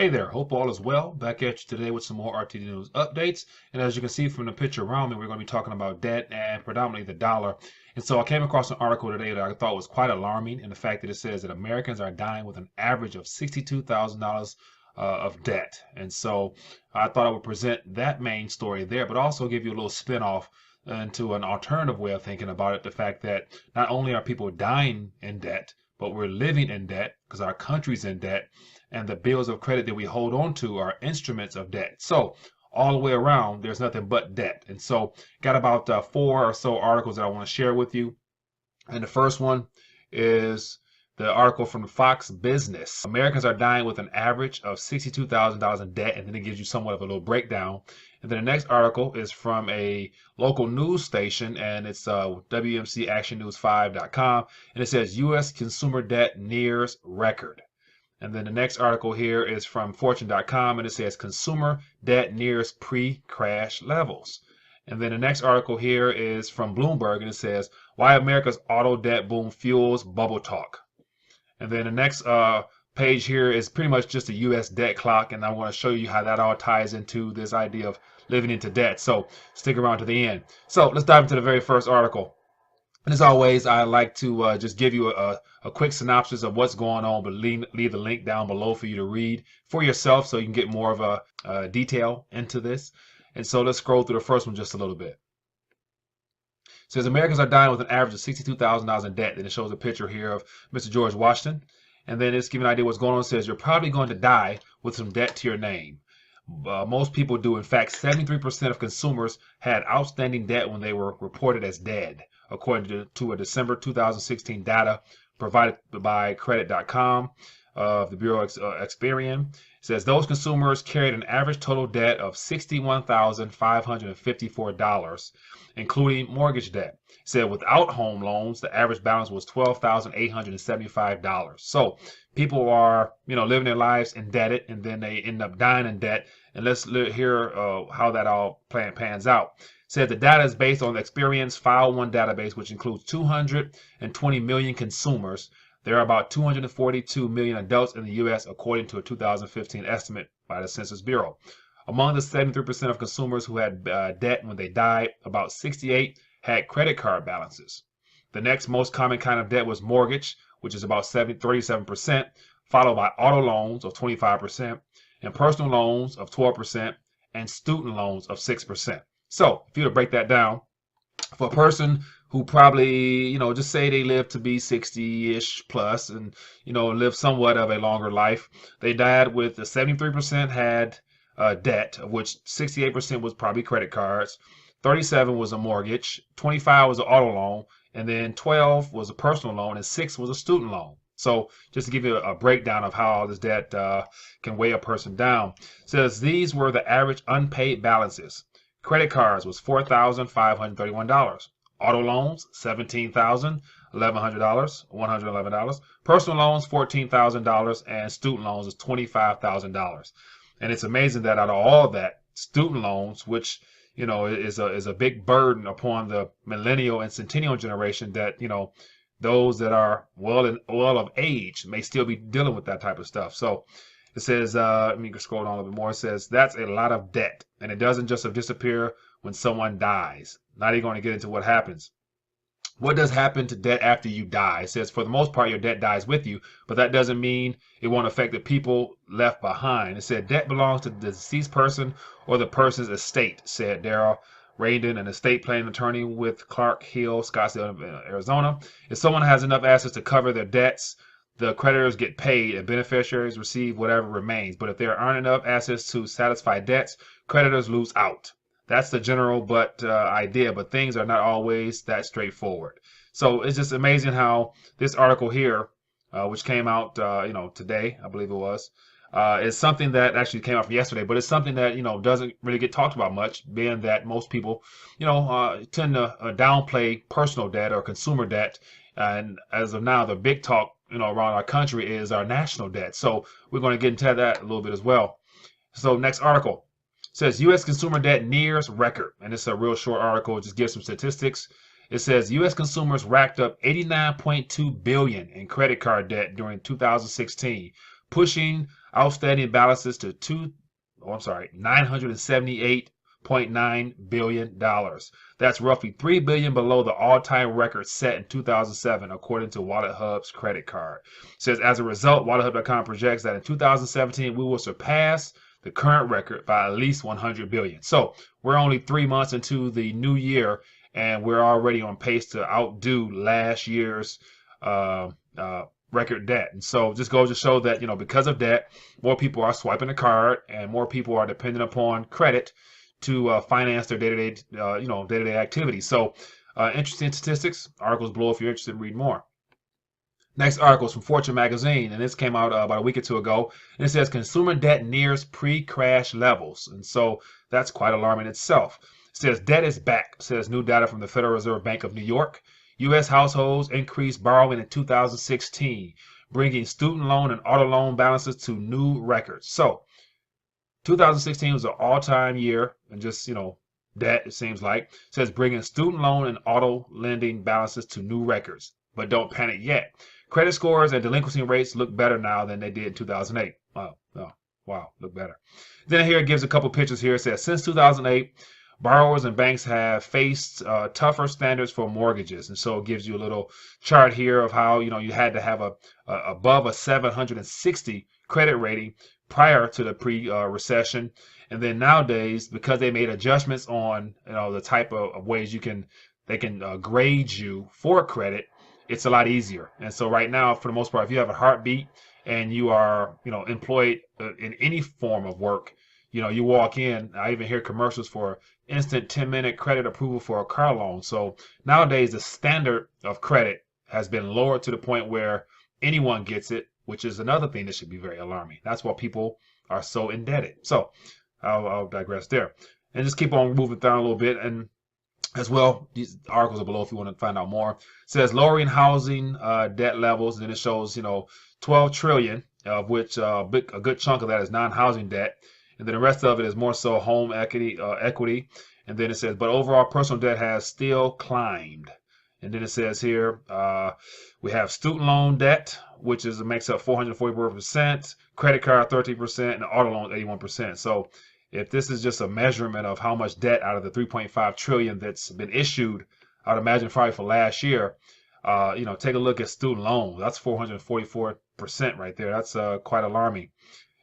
Hey there, hope all is well. Back at you today with some more RTD news updates. And as you can see from the picture around me, we're going to be talking about debt and predominantly the dollar. And so I came across an article today that I thought was quite alarming in the fact that it says that Americans are dying with an average of $62,000 of debt. And so I thought I would present that main story there, but also give you a little spin-off into an alternative way of thinking about it. The fact that not only are people dying in debt, but we're living in debt because our country's in debt, and the bills of credit that we hold on to are instruments of debt. So all the way around, there's nothing but debt. And so got about 4 or so articles that I want to share with you. And the first one is the article from Fox Business. Americans are dying with an average of $62,000 in debt, and then it gives you somewhat of a little breakdown. And then the next article is from a local news station, and it's WMCActionNews5.com, and it says U.S. consumer debt nears record. And then the next article here is from Fortune.com, and it says consumer debt nears pre-crash levels. And then the next article here is from Bloomberg, and it says why America's auto debt boom fuels bubble talk. And then the next page here is pretty much just a U.S. debt clock, and I want to show you how that all ties into this idea of living into debt. So stick around to the end. So let's dive into the very first article. And as always, I like to just give you a quick synopsis of what's going on, but leave the link down below for you to read for yourself so you can get more of a detail into this. And so let's scroll through the first one just a little bit. It says Americans are dying with an average of $62,000 in debt. And it shows a picture here of Mr. George Washington. And then it's giving an idea what's going on. It says you're probably going to die with some debt to your name. Most people do. In fact, 73% of consumers had outstanding debt when they were reported as dead, according to a December 2016 data provided by Credit.com of the Bureau of Experian. It says those consumers carried an average total debt of $61,554, including mortgage debt. It said without home loans, the average balance was $12,875. So people are, living their lives indebted, and then they end up dying in debt. And let's hear how that all pans out. Said the data is based on the Experian's File 1 database, which includes 220 million consumers. There are about 242 million adults in the U.S., according to a 2015 estimate by the Census Bureau. Among the 73% of consumers who had debt when they died, about 68 had credit card balances. The next most common kind of debt was mortgage, which is about 37%, followed by auto loans of 25%, and personal loans of 12%, and student loans of 6%. So if you were to break that down, for a person who probably, just say they live to be 60-ish plus and, live somewhat of a longer life, they died with 73% had debt, of which 68% was probably credit cards, 37 was a mortgage, 25 was an auto loan, and then 12 was a personal loan, and 6 was a student loan. So just to give you a breakdown of how all this debt can weigh a person down, it says these were the average unpaid balances. Credit cards was $4,531. Auto loans, $17,111, $111. Personal loans, $14,000, and student loans is $25,000. And it's amazing that out of all that, student loans, which is a big burden upon the millennial and centennial generation, that those that are well of age may still be dealing with that type of stuff. So it says, let me scroll down a little bit more. It says that's a lot of debt, and it doesn't just disappear when someone dies. Not even going to get into what happens. What does happen to debt after you die? It says for the most part your debt dies with you, but that doesn't mean it won't affect the people left behind. It said debt belongs to the deceased person or the person's estate, said Daryl Radin, an estate planning attorney with Clark Hill, Scottsdale, Arizona. If someone has enough assets to cover their debts, the creditors get paid and beneficiaries receive whatever remains. But if there aren't enough assets to satisfy debts, creditors lose out. That's the general idea, but things are not always that straightforward. So it's just amazing how this article here, which came out, today, I believe it was, is something that actually came out from yesterday, but it's something that, doesn't really get talked about much, being that most people, tend to downplay personal debt or consumer debt. And as of now, the big talk, around our country is our national debt. So we're going to get into that a little bit as well. So next article. Says U.S. consumer debt nears record, and it's a real short article. Just gives some statistics. It says U.S. consumers racked up $89.2 billion in credit card debt during 2016, pushing outstanding balances to $978.9 billion. That's roughly $3 billion below the all-time record set in 2007, according to WalletHub's credit card. It says, as a result, WalletHub.com projects that in 2017 we will surpass the current record by at least 100 billion. So we're only 3 months into the new year, and we're already on pace to outdo last year's record debt. And so just goes to show that, because of debt, more people are swiping the card and more people are dependent upon credit to finance their day-to-day activities. So interesting statistics. Articles below if you're interested in reading more. Next article is from Fortune magazine, and this came out about a week or two ago, and it says consumer debt nears pre-crash levels. And so that's quite alarming itself. It says debt is back, says new data from the Federal Reserve Bank of New York. U.S. households increased borrowing in 2016, bringing student loan and auto loan balances to new records. So 2016 was an all-time year, and just, debt, it seems like. It says bringing student loan and auto lending balances to new records. But don't panic yet. Credit scores and delinquency rates look better now than they did in 2008. Wow, look better. Then here it gives a couple pictures here. It says since 2008, borrowers and banks have faced tougher standards for mortgages. And so it gives you a little chart here of how, you had to have above a 760 credit rating prior to the pre-recession. And then nowadays, because they made adjustments on, the type of ways they can grade you for credit, it's a lot easier. And so right now, for the most part, if you have a heartbeat and you are, employed in any form of work, you walk in. I even hear commercials for instant 10-minute credit approval for a car loan. So nowadays, the standard of credit has been lowered to the point where anyone gets it, which is another thing that should be very alarming. That's why people are so indebted. So I'll digress there. And just keep on moving down a little bit. And as well, these articles are below if you want to find out more. It says lowering housing debt levels, and then it shows 12 trillion, of which a good chunk of that is non-housing debt, and then the rest of it is more so home equity. And then it says, but overall personal debt has still climbed. And then it says here we have student loan debt, which makes up 444%, credit card 13%, and auto loans 81%. So if this is just a measurement of how much debt out of the 3.5 trillion that's been issued, I'd imagine probably for last year, take a look at student loans. That's 444% right there. That's quite alarming.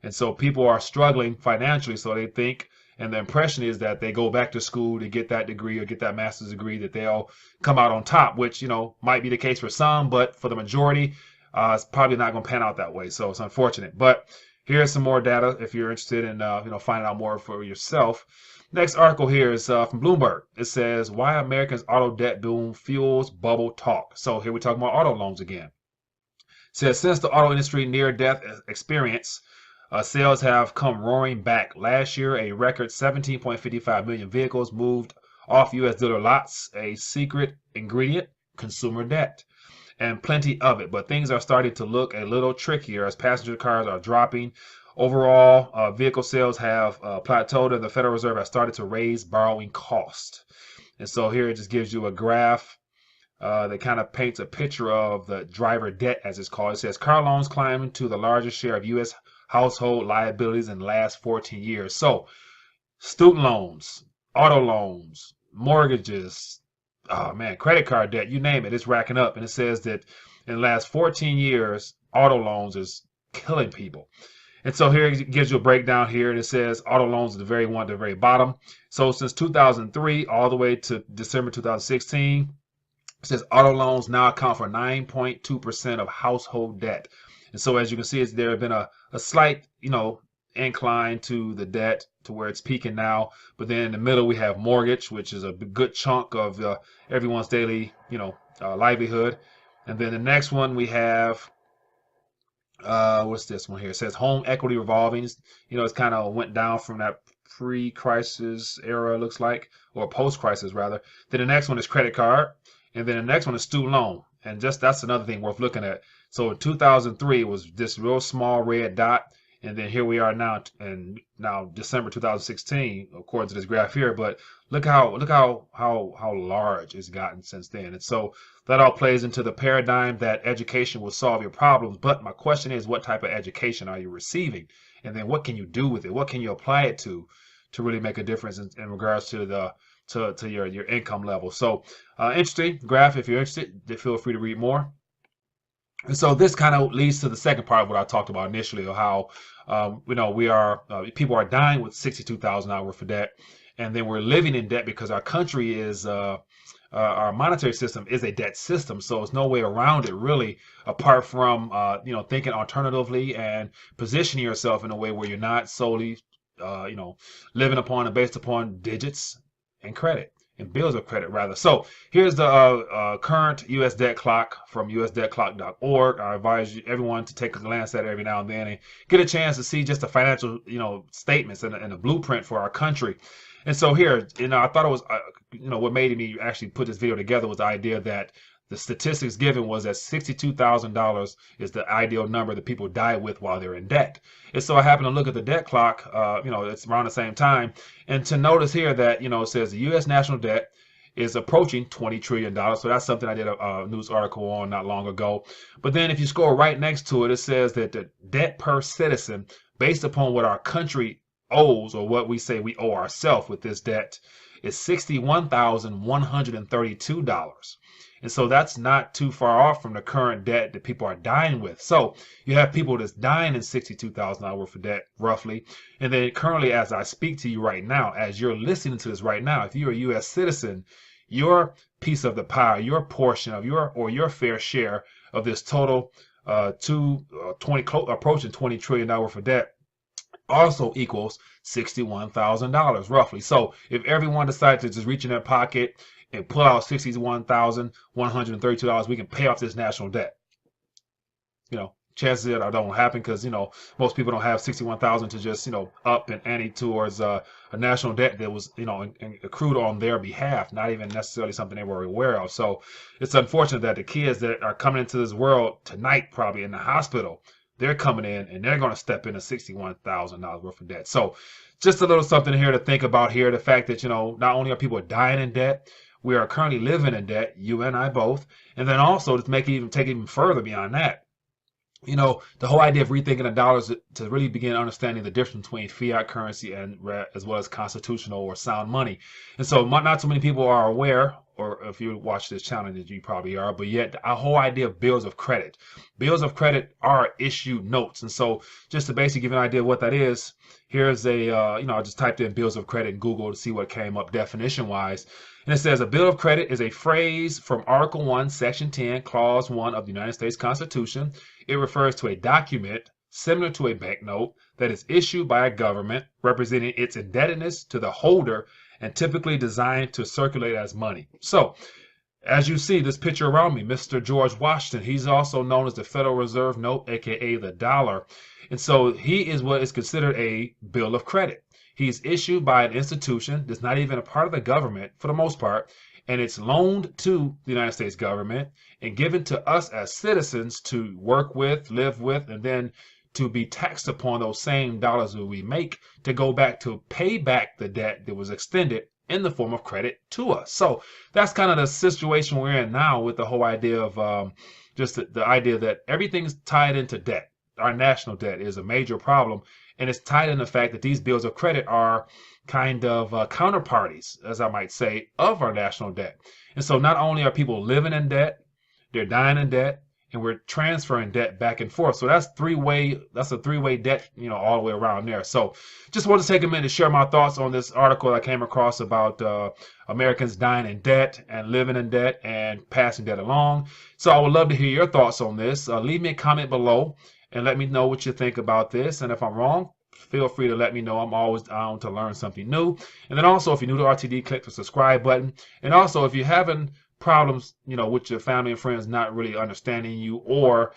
And so people are struggling financially, so they think, and the impression is that they go back to school to get that degree or get that master's degree, that they'll come out on top, which, might be the case for some, but for the majority, it's probably not going to pan out that way. So it's unfortunate. But here's some more data if you're interested in finding out more for yourself. Next article here is from Bloomberg. It says why Americans' auto debt boom fuels bubble talk. So here we're talking about auto loans again. It says since the auto industry near-death experience, sales have come roaring back. Last year, a record 17.55 million vehicles moved off U.S. dealer lots. A secret ingredient: consumer debt. And plenty of it, but things are starting to look a little trickier as passenger cars are dropping. Overall, vehicle sales have plateaued, and the Federal Reserve has started to raise borrowing costs. And so here it just gives you a graph that kind of paints a picture of the driver debt, as it's called. It says car loans climbing to the largest share of U.S. household liabilities in the last 14 years. So student loans, auto loans, mortgages, oh man, credit card debt, you name it, it's racking up. And it says that in the last 14 years, auto loans is killing people. And so here it gives you a breakdown here, and it says auto loans at the very bottom. So since 2003 all the way to December 2016, it says auto loans now account for 9.2% of household debt. And so as you can see, there have been a slight, incline to the debt to where it's peaking now. But then in the middle we have mortgage, which is a good chunk of everyone's daily, livelihood. And then the next one we have, what's this one here? It says home equity revolving. It's kind of went down from that pre-crisis era, it looks like, or post-crisis rather. Then the next one is credit card, and then the next one is student loan. And just that's another thing worth looking at. So in 2003 it was this real small red dot. And then here we are now, and now December 2016, according to this graph here. But look how large it's gotten since then. And so that all plays into the paradigm that education will solve your problems. But my question is, what type of education are you receiving? And then what can you do with it? What can you apply it to really make a difference in regards to the to your income level? So interesting graph. If you're interested, feel free to read more. And so this kind of leads to the second part of what I talked about initially, of how people are dying with $62,000 worth of debt, and then we're living in debt because our country is our monetary system is a debt system. So there's no way around it really, apart from thinking alternatively and positioning yourself in a way where you're not solely living upon and based upon digits and credit. And bills of credit, rather. So here's the current U.S. debt clock from usdebtclock.org. I advise everyone to take a glance at it every now and then and get a chance to see just the financial, statements and a blueprint for our country. And so here, I thought it was, what made me actually put this video together was the idea that the statistics given was that $62,000 is the ideal number that people die with while they're in debt. And so I happened to look at the debt clock, it's around the same time, and to notice here that, it says the U.S. national debt is approaching $20 trillion. So that's something I did a news article on not long ago. But then if you scroll right next to it, it says that the debt per citizen, based upon what our country owes, or what we say we owe ourselves with this debt, is $61,132. And so that's not too far off from the current debt that people are dying with. So you have people that's dying in $62,000 worth of debt, roughly. And then currently, as I speak to you right now, as you're listening to this right now, if you're a U.S. citizen, your piece of the pie, your portion of your fair share of this total approaching $20 trillion worth of debt also equals $61,000 roughly. So if everyone decides to just reach in their pocket and pull out $61,132, we can pay off this national debt. Chances are that don't happen because most people don't have $61,000 to just up and ante towards a national debt that was accrued on their behalf, not even necessarily something they were aware of. So it's unfortunate that the kids that are coming into this world tonight, probably in the hospital, they're coming in and they're going to step into $61,000 worth of debt. So just a little something here to think about here. The fact that, not only are people dying in debt, we are currently living in debt, you and I both. And then also to take it even further beyond that, the whole idea of rethinking the dollars to really begin understanding the difference between fiat currency and as well as constitutional or sound money. And so not too many people are aware, or if you watch this channel, that you probably are, but yet our whole idea of bills of credit. Bills of credit are issued notes. And so just to basically give you an idea of what that is, here's I just typed in bills of credit in Google to see what came up definition-wise. And it says a bill of credit is a phrase from Article 1, Section 10, Clause 1 of the United States Constitution. It refers to a document similar to a banknote that is issued by a government representing its indebtedness to the holder and typically designed to circulate as money. So, as you see this picture around me, Mr. George Washington, he's also known as the Federal Reserve Note, aka the dollar. And so he is what is considered a bill of credit. He's issued by an institution that's not even a part of the government for the most part, and it's loaned to the United States government and given to us as citizens to work with, live with, and then to be taxed upon those same dollars that we make to go back to pay back the debt that was extended in the form of credit to us. So that's kind of the situation we're in now with the whole idea of just the idea that everything's tied into debt. Our national debt is a major problem, and it's tied in the fact that these bills of credit are kind of counterparties, as I might say, of our national debt. And so not only are people living in debt, they're dying in debt, and we're transferring debt back and forth. So that's a three-way debt, all the way around there. So just wanted to take a minute to share my thoughts on this article I came across about Americans dying in debt and living in debt and passing debt along. So I would love to hear your thoughts on this. Leave me a comment below and let me know what you think about this. And if I'm wrong, feel free to let me know. I'm always down to learn something new. And then also, if you're new to RTD, click the subscribe button. And also, if you're having problems, with your family and friends not really understanding you, or,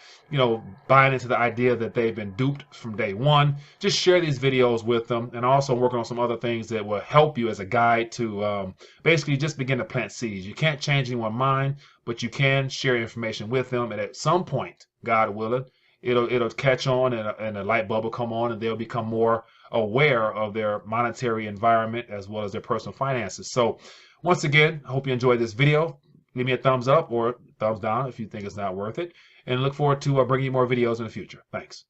buying into the idea that they've been duped from day one, just share these videos with them. And also working on some other things that will help you as a guide to basically just begin to plant seeds. You can't change anyone's mind, but you can share information with them. And at some point, God willing, it'll catch on, and a light bulb will come on, and they'll become more aware of their monetary environment as well as their personal finances. So once again, I hope you enjoyed this video. Leave me a thumbs up or thumbs down if you think it's not worth it. And look forward to bringing you more videos in the future. Thanks.